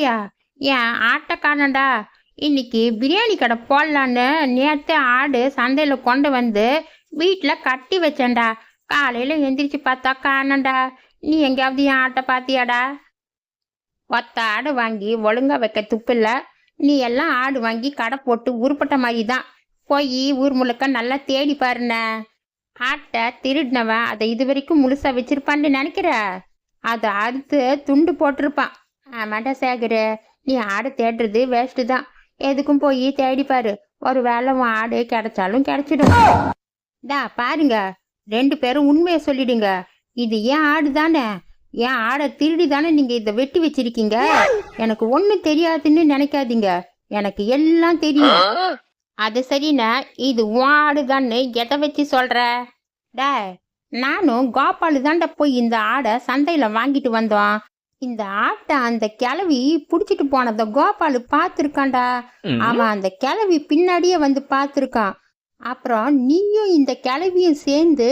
கருவாயா, என் ஆட்டை காணண்டா. இன்னைக்கு பிரியாணி கடை போடலான்னு நேற்று ஆடு சந்தையில் கொண்டு வந்து வீட்டில் கட்டி வச்சேன்டா. காலையில் எந்திரிச்சு பார்த்தா காணண்டா. நீ எங்கேயாவது என் ஆட்டை பார்த்தியாடா? ஒத்த ஆடு வாங்கி ஒழுங்கா வைக்க துப்பில்ல. நீ எல்லாம் ஆடு வாங்கி கடை போட்டு உருப்பட்ட மாதிரி தான். போய் ஊர் முழுக்க நல்லா தேடி பாருண்ண. ஆட்டை திருடினவன் அதை இது வரைக்கும் முழுசா வச்சிருப்பான்னு நினைக்கிற? அதை அறுத்து துண்டு போட்டிருப்பான். ஆமாண்டா சேகரு, நீ ஆடு தேடுறது வேஸ்ட்டு தான். எதுக்கும் போய் தேடிப்பாரு. ஒரு வேளை உன் ஆடு கிடைச்சாலும் கிடைச்சிடும். பாருங்க, 2 பேரும் உண்மையை சொல்லிடுங்க. இது ஏன் ஆடு தானே? ஏன் ஆடை திருடி தானே நீங்க இதை வெட்டி வச்சிருக்கீங்க. எனக்கு ஒன்றும் தெரியாதுன்னு நினைக்காதீங்க, எனக்கு எல்லாம் தெரியும். அது சரிண்ணா, இது உன் ஆடு தான்னு எதை வச்சு சொல்ற? நானும் கோபாலு தாண்டா போய் இந்த ஆடை சந்தையில வாங்கிட்டு வந்தோம். இந்த ஆட்டை அந்த கிழவி புடிச்சிட்டு போனத கோபாலு பார்த்துருக்கான்டா. அவன் அந்த கிழவி பின்னாடியே வந்து பார்த்துருக்கான். அப்புறம் நீயும் இந்த கிழவியும் சேர்ந்து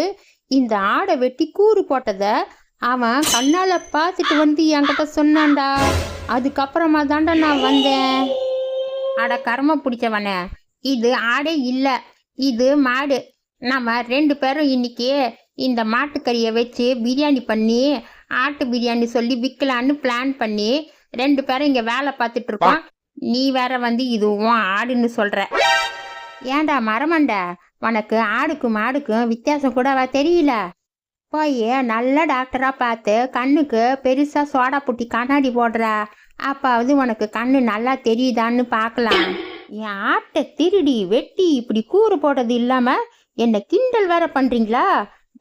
இந்த ஆடை வெட்டி கூறு போட்டத அவன் கண்ணால பார்த்துட்டு வந்து என்கிட்ட சொன்னான்டா. அதுக்கப்புறமா தாண்டா நான் வந்தேன். அட கர்ம பிடிச்சவனே, இது ஆடே இல்லை, இது மாடு. நம்ம 2 பேரும் இன்னைக்கு இந்த மாட்டுக்கறியை வச்சு பிரியாணி பண்ணி ஆட்டு பிரியாணி சொல்லி விற்கலான்னு பிளான் பண்ணி 2 பேரும் இங்கே வேலை பார்த்துட்டு இருக்கோம். நீ வேற வந்து இது உன் ஆடுன்னு சொல்ற. ஏண்டா மரமண்டா, உனக்கு ஆடுக்கும் மாடுக்கும் வித்தியாசம் கூடவா தெரியல? போய் நல்ல டாக்டரா பார்த்து கண்ணுக்கு பெருசா சோடா புட்டி கண்ணாடி போடுற. அப்பாவது உனக்கு கண்ணு நல்லா தெரியுதான்னு பார்க்கலாம். என் ஆட்டை திருடி வெட்டி இப்படி கூறு போட்டது இல்லாம என்ன கிண்டல் வேற பண்றீங்களா?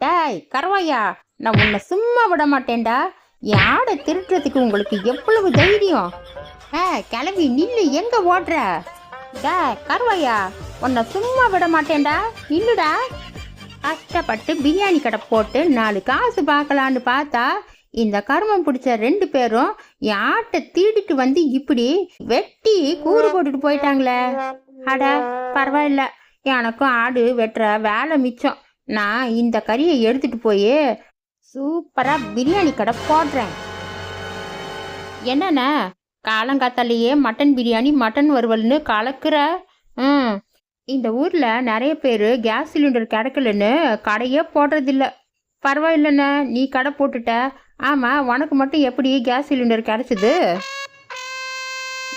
டேய் கருவாயா, நான் உன்னை சும்மா விட மாட்டேன்டா. என் ஆடை திருட்டுறதுக்கு உங்களுக்கு எவ்வளவு தைரியம்? கிளம்பி நில்லு, எங்க ஓடுற? கருவாயா, உன்னை சும்மா விட மாட்டேன்டா, நில்லுடா. கஷ்டப்பட்டு பிரியாணி கடை போட்டு 4 காசு பார்க்கலான்னு பார்த்தா இந்த கருமம் பிடிச்ச 2 பேரும் என் ஆட்டை திருடிட்டு வந்து இப்படி வெட்டி கூறு போட்டுட்டு போயிட்டாங்களே. அட பரவாயில்ல, எனக்கும் ஆடு வெட்டுற வேலை மிச்சம். நான் இந்த கறியை எடுத்துட்டு போய் சூப்பரா பிரியாணி கடை போடுறேன். என்னண்ணா காலங்காத்தாலேயே மட்டன் பிரியாணி மட்டன் வறுவல்னு கலக்குற? இந்த ஊர்ல நிறைய பேர் கேஸ் சிலிண்டர் கிடைக்கலன்னு கடையே போடுறதில்ல. பரவாயில்லண்ணா, நீ கடை போட்டுட்ட. ஆமா, உனக்கு மட்டும் எப்படி கேஸ் சிலிண்டர் கிடைச்சது?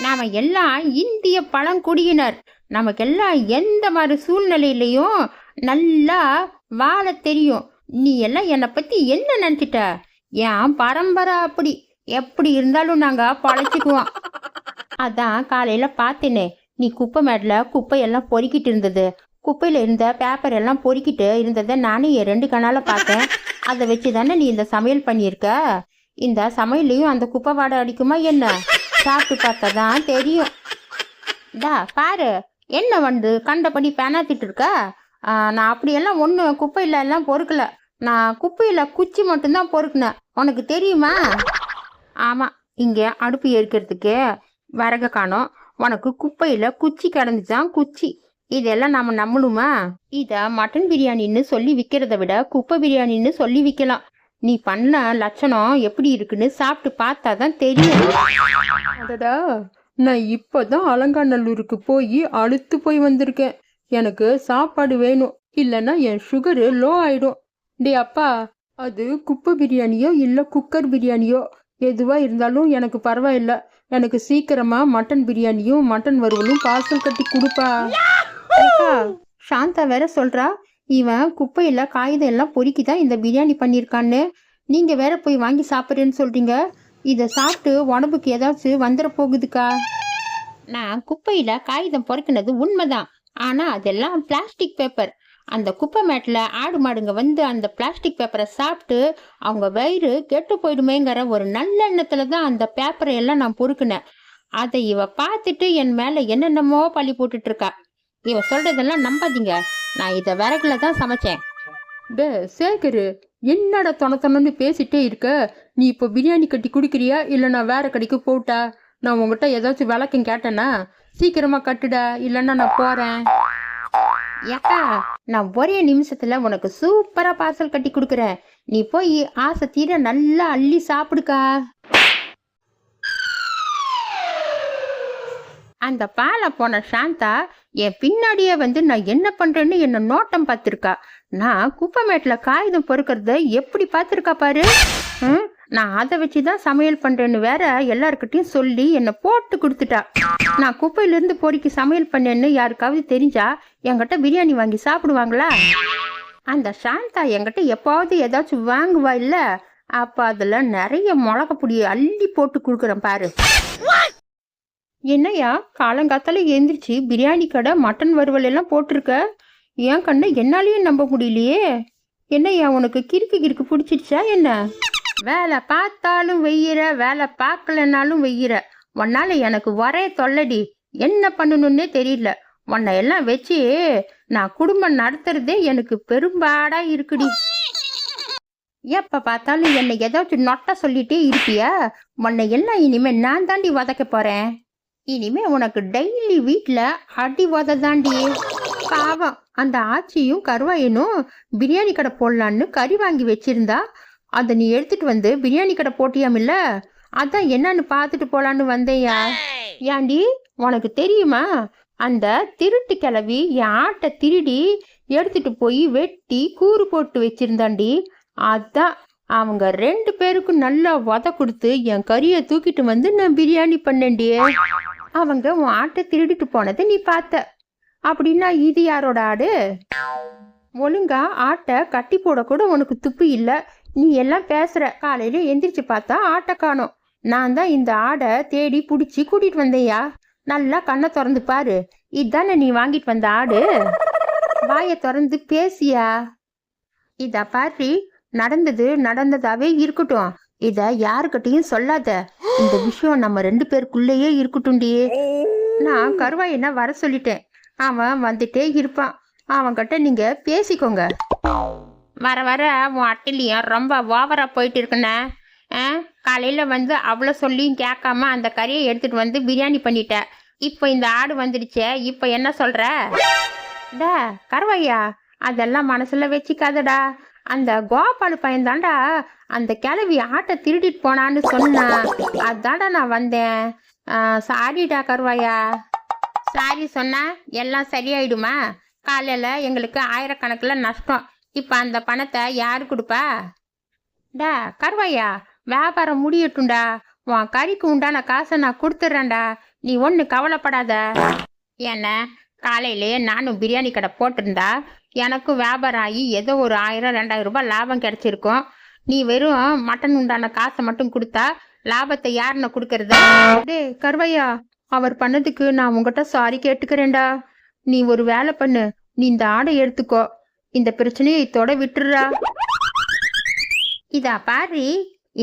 நாம எல்லாம் இந்திய பழங்குடியினர். நமக்கெல்லாம் எந்த மாதிரி சூழ்நிலையிலையும் நல்லா வாழ தெரியும். நீ எல்லாம் என்னை பத்தி என்ன நினைச்சிட்ட? என் பரம்பரை அப்படி. எப்படி இருந்தாலும் நாங்க பழச்சிக்குவோம். அதான் காலையில பார்த்தேனே, நீ குப்பை மேட்டில் குப்பையெல்லாம் பொறுக்கிட்டு இருந்தது. குப்பையில் இருந்த பேப்பர் எல்லாம் பொறுக்கிட்டு இருந்ததை நானே என் 2 கண்ணால் பார்த்தேன். அதை வச்சு தானே நீ இந்த சமையல் பண்ணியிருக்க. இந்த சமையல்லையும் அந்த குப்பை வாடை அடிக்குமா என்ன? சாப்பிட்டு பார்த்தா தான் தெரியும். பாரு, என்ன வந்து கண்டபடி பேனாத்திட்டு இருக்க? நான் அப்படியெல்லாம் ஒன்றும் குப்பையில் எல்லாம் பொறுக்கல. நான் குப்பையில் குச்சி மட்டும்தான் பொறுக்குனேன். உனக்கு தெரியுமா? ஆமாம், இங்கே அடுப்பு எரிக்கிறதுக்கு விறகு காணோம். உனக்கு குப்பையில் குச்சி கிடந்துச்சான், குச்சி. இதெல்லாம் நம்ம நம்பணுமா? இதை மட்டன் பிரியாணின்னு சொல்லி விற்கிறத விட குப்பை பிரியாணின்னு சொல்லி விற்கலாம். நீ பண்ண லட்சணம் எப்படி இருக்குன்னு சாப்பிட்டு பார்த்தா தான் தெரியும். அடடா, நான் இப்போதான் அலங்காநல்லூருக்கு போய் அழுத்து போய் வந்திருக்கேன். எனக்கு சாப்பாடு வேணும், இல்லைன்னா என் சுகரு லோ ஆயிடும். டே அப்பா, அது குப்பை பிரியாணியோ இல்லை குக்கர் பிரியாணியோ எதுவாக இருந்தாலும் எனக்கு பரவாயில்ல. எனக்கு சீக்கிரமா மட்டன் பிரியாணியும் மட்டன் வறுவலும் பார்சல் கட்டி கொடுப்பா. சாந்தா வேற சொல்றா, இவன் குப்பையில காகிதம் எல்லாம் பொறுக்கிதான் இந்த பிரியாணி பண்ணியிருக்கான்னு. நீங்க வேற போய் வாங்கி சாப்பிட்றேன்னு சொல்றீங்க. இதை சாப்பிட்டு உடம்புக்கு ஏதாச்சும் வந்துட போகுதுக்கா? நான் குப்பையில காகிதம் பொறுக்கினது உண்மைதான். ஆனா அதெல்லாம் பிளாஸ்டிக் பேப்பர். அந்த குப்பை மேட்டில் ஆடு மாடுங்க வந்து அந்த பிளாஸ்டிக் பேப்பரை சாப்பிட்டு அவங்க வயிறு கெட்டு போயிடுமேங்கிற ஒரு நல்ல எண்ணத்துல தான் அந்த பேப்பரை எல்லாம் நான் பொறுக்கினேன். அதை இவ பார்த்துட்டு என் மேல என்னென்னமோ பழி போட்டுட்டு இருக்கா. இவ சொல்றதெல்லாம் நம்பாதீங்க. நான் இதை விறகுல தான் சமைச்சேன். டே சேகரு, என்னடா தொணத்தொன்னு பேசிட்டே இருக்க? நீ இப்போ பிரியாணி கட்டி குடிக்கிறியா இல்லை நான் வேற கடைக்கு போட்டா? நான் உங்ககிட்ட ஏதாச்சும் விளக்கம் கேட்டேன்னா சீக்கிரமா கட்டுடா, இல்லைன்னா நான் போறேன். ஏக்கா, நான் ஒரே நிமிஷத்துல உனக்கு சூப்பரா பார்சல் கட்டி கொடுக்குறேன். நீ போய் ஆசை தீர நல்லா அள்ளி சாப்பிடுக்கா. அந்த பாலை போன சாந்தா என் பின்னாடியே வந்து நான் என்ன பண்றேன்னு என்ன நோட்டம் பார்த்துருக்கா. நான் குப்பைமேட்டில் காகிதம் பொறுக்கிறத எப்படி பார்த்துருக்கா பாரு. நான் அதை வச்சுதான் சமையல் பண்றேன்னு வேற எல்லாருக்கிட்டையும் சொல்லி என்னை போட்டு கொடுத்துட்டா. நான் குப்பையிலிருந்து பொறுக்கி சமையல் பண்ணேன்னு யாருக்காவது தெரிஞ்சா என்கிட்ட பிரியாணி வாங்கி சாப்பிடுவாங்களா? அந்த சாந்தா என்கிட்ட எப்பாவது ஏதாச்சும் வாங்குவா இல்ல, அப்ப அதுல நிறைய மிளகா பொடியை அள்ளி போட்டு கொடுக்குறேன் பாரு. என்னையா காலங்காத்தால எந்திரிச்சு பிரியாணி கடை மட்டன் வறுவல் எல்லாம் போட்டிருக்க? என் கண்ணை என்னாலேயே நம்ப முடியலையே. என்னையா உனக்கு கிறுக்கு பிடிச்சிருச்சா என்ன? வேலை பார்த்தாலும் வெய்யிற, வேலை பார்க்கலனாலும் வெய்யிற. உன்னால எனக்கு ஒரே தொல்லடி. என்ன பண்ணணும்னே தெரியல. உன்னை எல்லாம் வச்சு நான் குடும்பம் நடத்துறதே எனக்கு பெரும்பாடா இருக்குடி. எப்ப பார்த்தாலும் என்னை ஏதாச்சும் நொட்ட சொல்லிட்டே இருப்பியா? உன்னை எல்லாம் இனிமே நான் தாண்டி வதக்க போறேன். இனிமே உனக்கு டெய்லி வீட்டுல அடி உத தாண்டி. பாவம் அந்த ஆச்சியும் கருவாயனும் பிரியாணி கடை போடலான்னு கறி வாங்கி வச்சிருந்தா, அதை நீ எடுத்துட்டு வந்து பிரியாணி கடை போட்டியாமில்ல, அதான் என்னன்னு பார்த்துட்டு போலான்னு வந்தேயா. ஏண்டி உனக்கு தெரியுமா, அந்த திருட்டு கிளவி என் ஆட்டை திருடி எடுத்துட்டு போய் வெட்டி கூறு போட்டு வச்சிருந்தாண்டி. அதான் அவங்க 2 பேருக்கும் நல்லா உத கொடுத்து என் கறியை தூக்கிட்டு வந்து நான் பிரியாணி பண்ணேன்டி. அவங்க உன் ஆட்டை திருடிட்டு போனதை நீ பார்த்த. அப்படின்னா இது யாரோட ஆடு? ஒழுங்கா ஆட்டை கட்டி போட கூட உனக்கு துப்பு இல்லை. நீ எல்லாம் பேசுற. காலையில எந்திரிச்சு பார்த்தா ஆட்டை காணோம். நான் தான் இந்த ஆடை தேடி பிடிச்சி கூட்டிட்டு வந்தேயா. நல்லா கண்ணை திறந்து பாரு. இதுதானே நீ வாங்கிட்டு வந்த ஆடு? வாயை திறந்து பேசியா. இதா பாரு, நடந்தது நடந்ததாவே இருக்கட்டும். இத யாருக்கிட்டையும் சொல்லாத. இந்த விஷயம் நம்ம 2 பேருக்குள்ளேயே இருக்கட்டும்டி. நான் கருவாயனை வர சொல்லிட்டேன். அவன் வந்துட்டே இருப்பான். அவன்கிட்ட நீங்க பேசிக்கோங்க. வர வர உன் அட்டிலையும் ரொம்ப ஓவரா போயிட்டு இருக்குண்ணே. காலையில வந்து அவ்வளோ சொல்லியும் கேட்காம அந்த கறியை எடுத்துட்டு வந்து பிரியாணி பண்ணிட்ட. இப்போ இந்த ஆடு வந்துடுச்சே, இப்போ என்ன சொல்ற? டா கருவாயா, அதெல்லாம் மனசுல வச்சுக்காதடா. அந்த கோபாலு பையன் தாண்டா அந்த கிளவி ஆட்டை திருடிட்டு போனான்னு சொன்னா. அதான்டா நான் வந்தேன். சாரிடா கருவாயா. சாரி சொன்னா எல்லாம் சரியாயிடுமா? காலையில எங்களுக்கு ஆயிரக்கணக்கில் நஷ்டம். இப்போ அந்த பணத்தை யாரு கொடுப்பா? டா கருவாயா, வியாபாரம் முடியட்டும்டா. உன் கறிக்கு உண்டான காசை நான் கொடுத்துட்றேன்டா. நீ ஒன்று கவலைப்படாத. ஏன்னா காலையிலே நானும் பிரியாணி கடை போட்டிருந்தா எனக்கும் வியாபாரம் ஆகி ஏதோ ஒரு 1000-2000 ரூபாய் லாபம் கிடைச்சிருக்கும். நீ வெறும் மட்டன் உண்டான காசை மட்டும் கொடுத்தா லாபத்தை யாருன்னு கொடுக்கறதா? டே கருவையா, அவர் பண்ணதுக்கு நான் உங்ககிட்ட சாரி கேட்டுக்கிறேன்டா. நீ ஒரு வேலை பண்ணு, நீ இந்த ஆடை எடுத்துக்கோ. இந்த பிரச்சனையை இதோட விட்டுறா. இதா பாரு,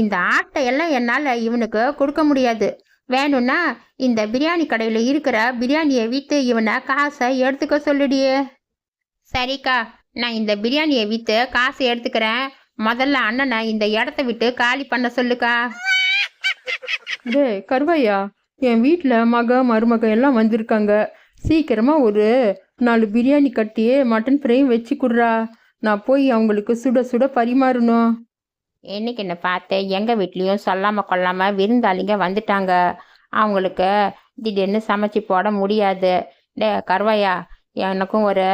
இந்த ஆட்டை எல்லாம் என்னால இவனுக்கு கொடுக்க முடியாது. வேணும்னா இந்த பிரியாணி கடையில் இருக்கிற பிரியாணியை விற்று இவனை காசை எடுத்துக்க சொல்லுடியே. சரிக்கா, நான் இந்த பிரியாணியை விற்று காசை எடுத்துக்கிறேன். முதல்ல அண்ணனை இந்த இடத்த விட்டு காலி பண்ண சொல்லுக்கா. டே கருவாயா, என் வீட்டில் மருமக எல்லாம் வந்திருக்காங்க. சீக்கிரமா ஒரு 4 பிரியாணி கட்டி மட்டன் ஃப்ரையும் வச்சு கொடுறா. நான் போய் அவங்களுக்கு சுட சுட பரிமாறணும். என்னைக்கு என்ன பார்த்தேன், எங்கள் வீட்லேயும் சொல்லாமல் கொள்ளாமல் விருந்தாளிங்க வந்துட்டாங்க. அவங்களுக்கு திடீர்னு சமைச்சு போட முடியாது. டே கருவாயா, எனக்கும் ஒரு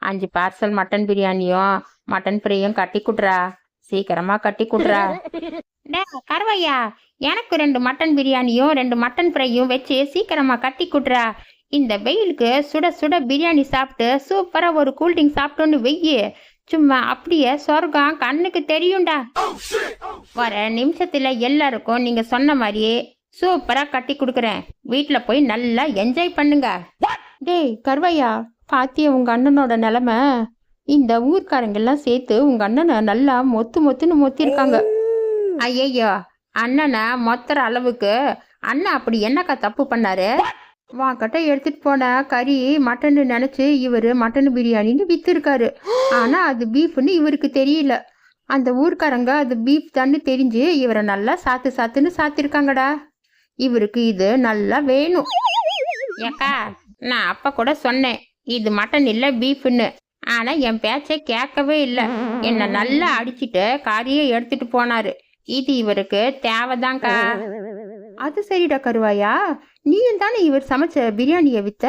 5 பார்சல் மட்டன் பிரியாணியும் மட்டன் ஃப்ரையும் கட்டி கொடுறா. சீக்கிரமா கட்டி கொடுறா. டே கருவாயா, எனக்கு 2 மட்டன் பிரியாணியும் 2 மட்டன் ஃப்ரையும் வச்சு சீக்கிரமா கட்டி கொடுறா. இந்த வெயிலுக்கு சுட சுட பிரியாணி சாப்பிட்டு சூப்பராக ஒரு கூல்ட்ரிங்க் சாப்பிட்டோன்னு வெய்யி, சும்மா அப்படியே சொர்க்கம் கண்ணுக்கு தெரியும்டா. வர நிமிஷத்துல எல்லாருக்கும் நீங்க சொன்ன மாதிரியே சூப்பரா கட்டி கொடுக்குறேன். வீட்டுல போய் நல்லா என்ஜாய் பண்ணுங்க. டேய் கருவையா, பாத்திய உங்க அண்ணனோட நிலைமை. இந்த ஊர்க்காரங்கெல்லாம் சேர்த்து உங்க அண்ணனை நல்லா மொத்துன்னு மொத்திருக்காங்க. ஐயையோ, அண்ணனை மொத்துற அளவுக்கு அண்ணன் அப்படி என்னக்கா தப்பு பண்ணாரு? வாங்கிட்ட எடுத்துட்டு போன கறி மட்டன் நினைச்சு இவரு மட்டன் பிரியாணின்னு வித்துருக்காரு. ஆனா அது பீஃப்னு இவருக்கு தெரியல. அந்த ஊர்க்காரங்க அது பீஃப் தான்னு தெரிஞ்சு இவரை நல்லா சாத்துன்னு சாத்திருக்காங்கடா. இவருக்கு இது நல்லா வேணும். ஏக்கா, நான் அப்ப கூட சொன்னேன் இது மட்டன் இல்ல பீஃப்னு. ஆனா என் பேச்சை கேட்கவே இல்லை. என்ன நல்லா அடிச்சுட்டு கறியை எடுத்துட்டு போனாரு. இது இவருக்கு தேவைதான்க்கா. அது சரிடா கருவாயா, நீயும் தானே இவர் சமைச்ச பிரியாணியை வித்த.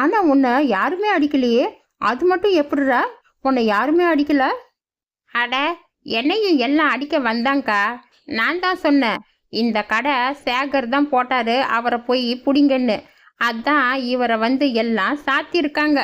ஆனா உன்னை யாருமே அடிக்கலையே, அது மட்டும் எப்படிடா உன்னை யாருமே அடிக்கல? அட, என்னையும் எல்லாம் அடிக்க வந்தாங்க்கா. நான் தான் சொன்னேன், இந்த கடை சேகர் தான் போட்டாரு, அவரை போய் பிடிங்கன்னு. அதான் இவரை வந்து எல்லாம் சாத்தியிருக்காங்க.